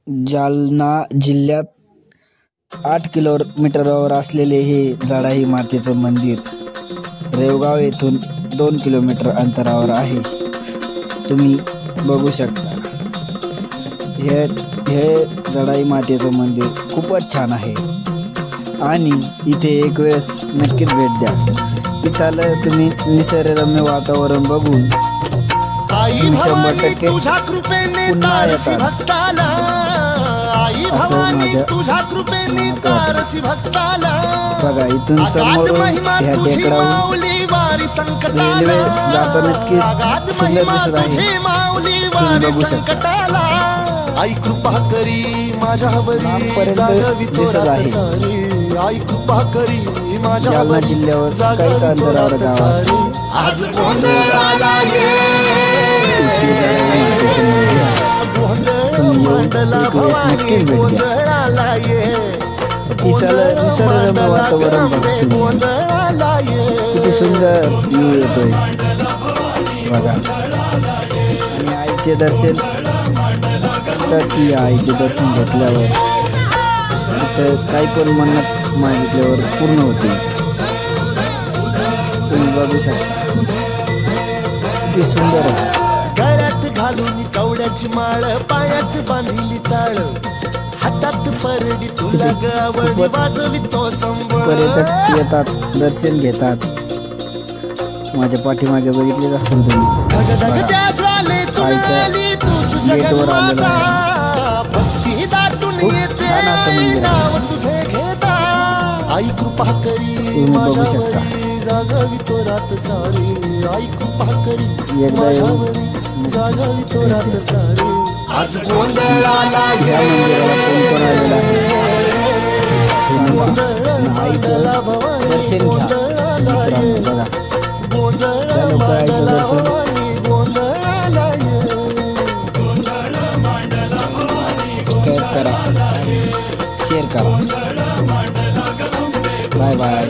जालना जिल्ह्यात 8 किलोमीटरवर असलेले हे जडाई मातेचं मंदिर रेवगाव येथून 2 किलोमीटर अंतरावर आहे. तुम्ही बघू शकता. हे जडाई मातेचं मंदिर खूपच छान आहे आणि इथे एक वेळेस नक्कीच भेट द्या. इथलं तुम्ही निसर्गरम्य वातावरण बघून तुम्ही 100% पुन्हा येतात असं माझ्या बघा. इथून समोरून ह्या टेकडावरून रेल्वे जाताना इतकी सुंदर दिसत आहे. तुम्ही बघू शकता. आई कृपा करी माझ्यावरी जागवी तोरात सारी. आई कृपा करी जालना जिल्ह्यावर काहीच अंतरावर गाव आहे. आज गोंधळाला ये नक्कीच भेट द्या. इथलं निसर्गरम्य वातावरण बघा. किती सुंदर व्ह्यू येतोय बघा. आणि आईचे दर्शन म्हणतात की आईचे दर्शन घेतल्यावर इथं काही पण मन्नत मागितल्यावर पूर्ण होते. तुम्ही बघू शकता किती सुंदर आहे. गळ्यात घालून कवड्याची माळ, पायात बांधिली चाळ, हातात परडी तुला गावडी वाजवितो संबळ. पर्यटक येतात, दर्शन घेतात. माझ्या पाठीमागे बघितलेच असेल तुम्ही. आईच्या गेटवर आलेलं आहे. खूप छान असं मंदिर आहे. आई कृपा करी तुम्ही बघू शकता. जागवी तोरात सारी. आई कृपा करी एकदा येऊन जागवी तोरात सारी. आज गोंधळाला या मंदिराला कोण कोण आलेलं आहे सांगा. आईचं दर्शन घ्या मित्रांनो. बघा त्या लोक आईचं दर्शन सबस्क्राईब करा, शेअर करा. Bye bye.